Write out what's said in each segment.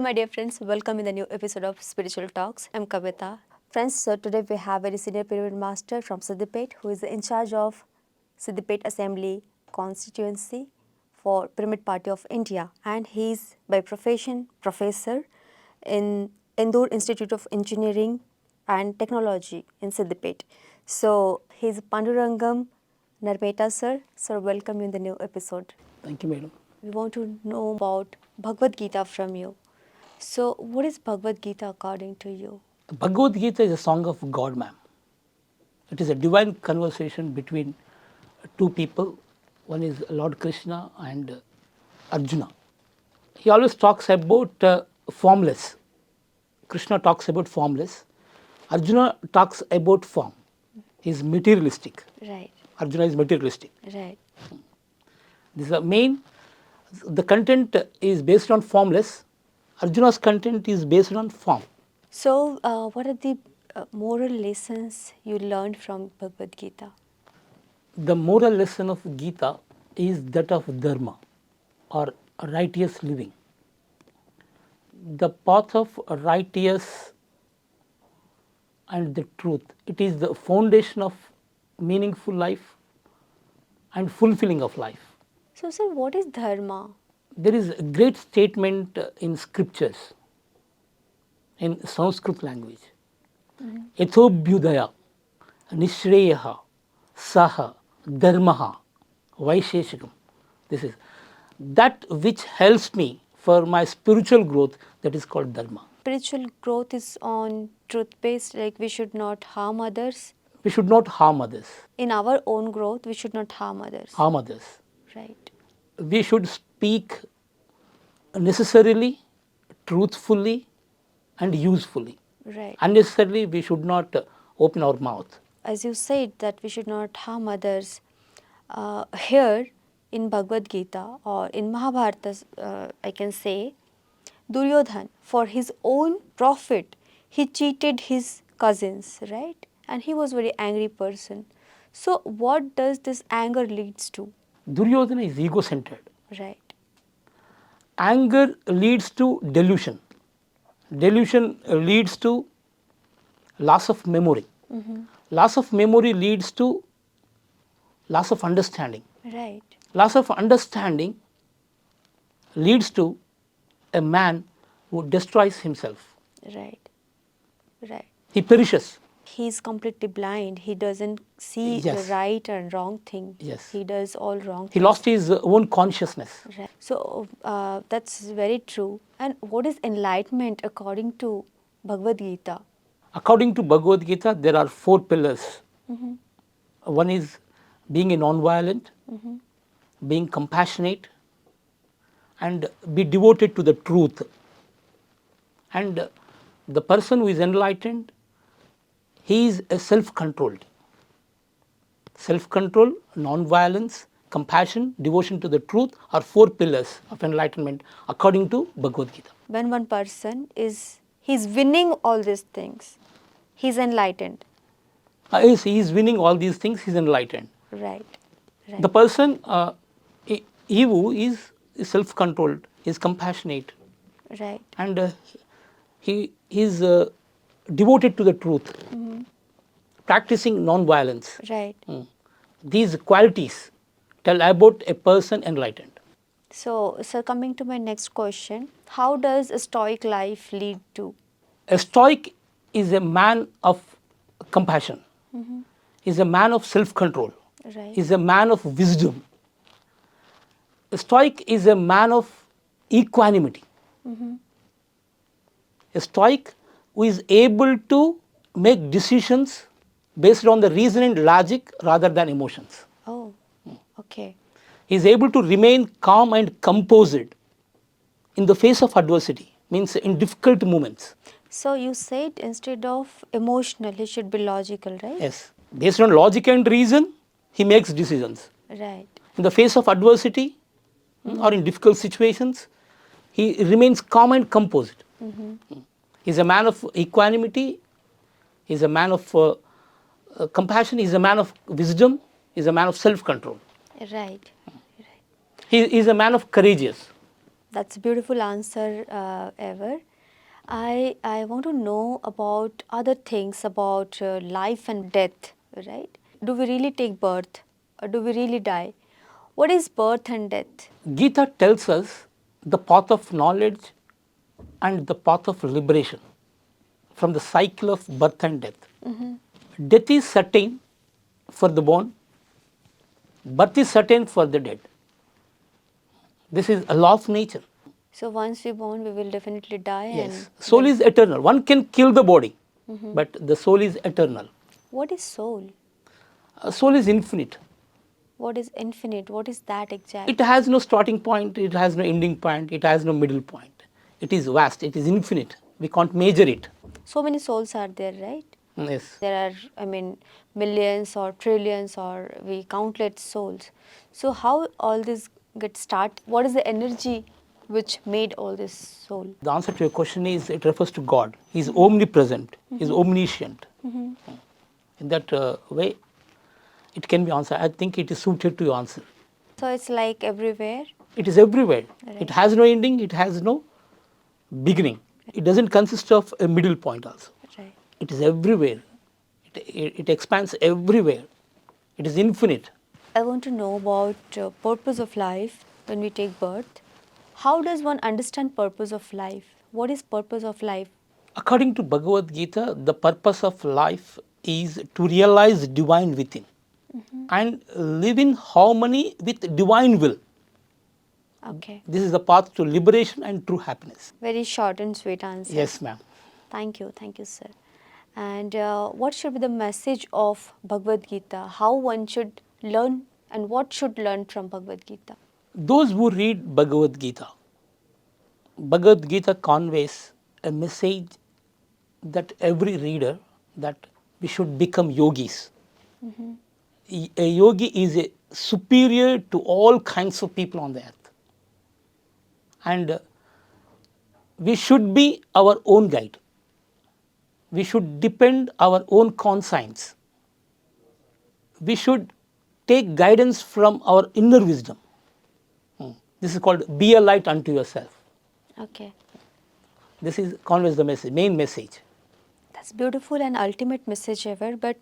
Hello my dear friends, welcome in the new episode of Spiritual Talks. I'm Kavita. Friends, so today we have a very senior pyramid master from Siddipet who is in charge of Siddipet Assembly constituency for Pyramid Party of India, and he is by profession professor in Indore Institute of Engineering and Technology in Siddipet. So he is Pandurangam Narmeta sir. Sir, welcome in the new episode. Thank you, madam. We want to know about Bhagavad Gita from you. So, what is Bhagavad Gita according to you? The Bhagavad Gita is a song of God, ma'am. It is a divine conversation between two people. One is Lord Krishna and Arjuna. He always talks about formless. Krishna talks about formless. Arjuna talks about form. He is materialistic. Right, Arjuna is materialistic. right. This is the main. The content is based on formless. Arjuna's content is based on form. So, what are the moral lessons you learned from Bhagavad Gita? The moral lesson of Gita is that of Dharma or righteous living. The path of righteous and the truth. It is the foundation of meaningful life and fulfilling of life. So, sir, what is Dharma? There is a great statement in scriptures in Sanskrit language. Ethobhyudaya, Nishreyaha, Saha, Dharmaha, Vaisheshikam. This is that which helps me for my spiritual growth, that is called Dharma. Spiritual growth is on truth based, like we should not harm others. We should not harm others. In our own growth, we should not harm others. Harm others. Right, We should speak necessarily, truthfully, and usefully. right. Unnecessarily, we should not open our mouth. As you said that we should not harm others, here in Bhagavad Gita or in Mahabharata, I can say, Duryodhan, for his own profit, he cheated his cousins, right? And he was a very angry person. So what does this anger leads to? Duryodhana is ego-centered. Right, Anger leads to delusion. Delusion leads to loss of memory. Loss of memory leads to loss of understanding. right, Loss of understanding leads to a man who destroys himself. right, right. He perishes. He is completely blind. He doesn't see Yes. the right and wrong thing. Yes. He does all wrong He things. lost his own consciousness. Right. So that's very true. And what is enlightenment according to Bhagavad Gita? According to Bhagavad Gita, there are 4 pillars. One is being a non-violent, being compassionate, and be devoted to the truth. And the person who is enlightened, he is a self-controlled. Self-control, non-violence, compassion, devotion to the truth are 4 pillars of enlightenment according to Bhagavad Gita. When one person he's winning all these things, he's enlightened. Yes, he is winning all these things, he is enlightened. Right. Right. The person, he who is self-controlled, is compassionate, Right. and he is devoted to the truth, practicing non-violence. Right. These qualities tell about a person enlightened. So, sir, coming to my next question, how does a stoic life lead to? A stoic is a man of compassion, is a man of self-control, Right. is a man of wisdom. A stoic is a man of equanimity. A stoic who is able to make decisions based on the reason and logic rather than emotions. Oh, okay. He is able to remain calm and composed in the face of adversity, means in difficult moments. So you said instead of emotional, he should be logical, right? Yes, based on logic and reason, he makes decisions. Right. In the face of adversity or in difficult situations, he remains calm and composed. He is a man of equanimity, he is a man of compassion, he is a man of wisdom, he is a man of self-control. Right. He is a man of courageous. That's a beautiful answer, ever. I want to know about other things about life and death, right? Do we really take birth or do we really die? What is birth and death? Gita tells us the path of knowledge and the path of liberation from the cycle of birth and death. Death is certain for the born, birth is certain for the dead. This is a law of nature. So once we're born, we will definitely die. Yes, And soul is eternal. One can kill the body, but the soul is eternal. what is soul? Soul is infinite. What is infinite? What is that exactly? It has no starting point, it has no ending point, it has no middle point. It is vast, it is infinite. We can't measure it. So many souls are there, right? Yes. There are, I mean, millions or trillions or we countless souls. So how all this gets started? What is the energy which made all this soul? The answer to your question is it refers to God. He is omnipresent, He is omniscient. In that way, it can be answered. I think it is suited to your answer. So it's like everywhere. It is everywhere. Right. It has no ending, it has no beginning. It doesn't consist of a middle point also. Right. It is everywhere. It expands everywhere. It is infinite. I want to know about purpose of life when we take birth. How does one understand purpose of life? What is purpose of life? According to Bhagavad Gita, the purpose of life is to realize divine within and live in harmony with divine will. Okay. This is the path to liberation and true happiness. Very short and sweet answer. Yes, ma'am. Thank you, sir. And what should be the message of Bhagavad Gita? How one should learn and what should learn from Bhagavad Gita? Those who read Bhagavad Gita conveys a message that every reader that we should become yogis. A yogi is a superior to all kinds of people on the earth. And we should be our own guide. We should depend our own conscience. We should take guidance from our inner wisdom. This is called be a light unto yourself. Okay. This is conveys the message, main message. That's beautiful and ultimate message ever, but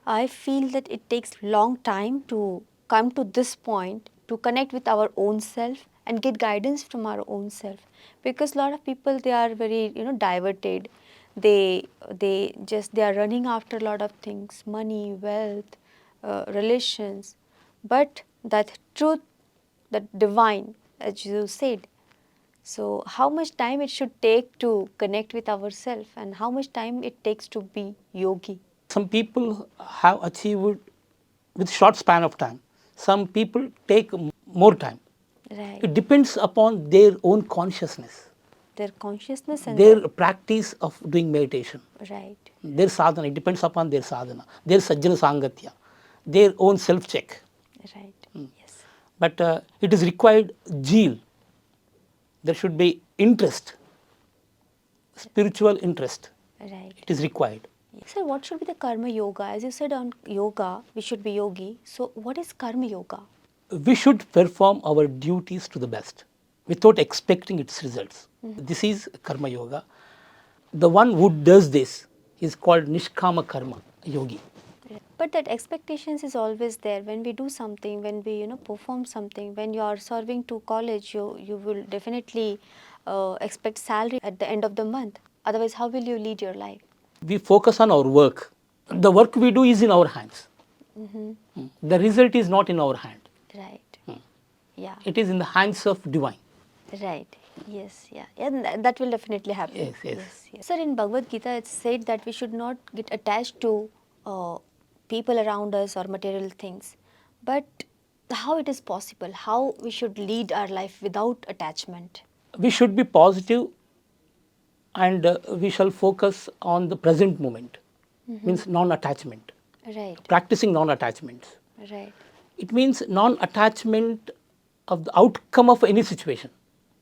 I feel that it takes long time to come to this point to connect with our own self and get guidance from our own self, because a lot of people, they are very diverted. They are running after a lot of things, money, wealth, relations, but that truth, that divine, as you said. So how much time it should take to connect with ourselves and how much time it takes to be yogi? Some people have achieved with short span of time. Some people take more time. Right. It depends upon their own consciousness, Their consciousness and their practice of doing meditation, right. their sadhana. It depends upon their sadhana, their sajjana sangatya, their own self check. Right. Yes. But it is required zeal. There should be interest, spiritual interest. Right. It is required. Sir, what should be the karma yoga? As you said on yoga, we should be yogi. So what is karma yoga? We should perform our duties to the best without expecting its results. This is karma yoga. The one who does this is called nishkama karma yogi. But that expectations is always there when we do something, when we perform something. When you are serving to college, you will definitely expect salary at the end of the month. Otherwise, how will you lead your life? We focus on our work. The work we do is in our hands. The result is not in our hand. Right. Yeah. It is in the hands of divine. Right. Yes. Yeah. And that will definitely happen. Yes. Sir, in Bhagavad Gita, it's said that we should not get attached to people around us or material things. But how it is possible? How we should lead our life without attachment? We should be positive and we shall focus on the present moment. Means non-attachment. Right. Practicing non-attachments. Right. It means non-attachment of the outcome of any situation.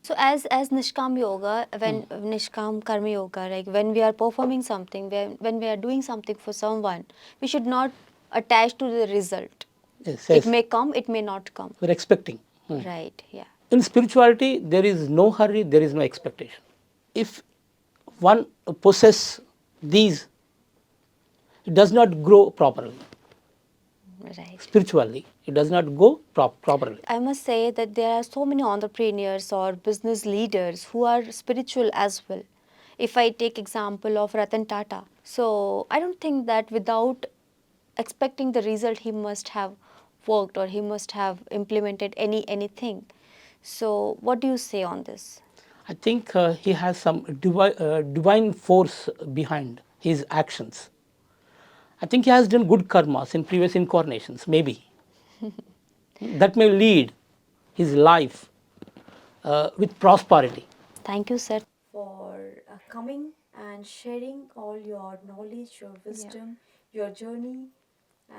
So as Nishkam Yoga, when Nishkam Karma Yoga, like when we are performing something, when we are doing something for someone, we should not attach to the result. Yes. It may come, it may not come. We're expecting. Right, yeah. In spirituality, there is no hurry, there is no expectation. If one possesses these, it does not grow properly. Right. Spiritually, it does not go properly. I must say that there are so many entrepreneurs or business leaders who are spiritual as well. If I take example of Ratan Tata, so I don't think that without expecting the result he must have worked or he must have implemented anything. So what do you say on this? I think he has some divine force behind his actions. I think he has done good karmas in previous incarnations, maybe. That may lead his life with prosperity. Thank you, sir, for coming and sharing all your knowledge, your wisdom, your journey,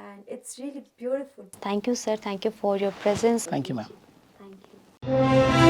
and it's really beautiful. Thank you, sir. Thank you for your presence. Thank you, ma'am. Thank you.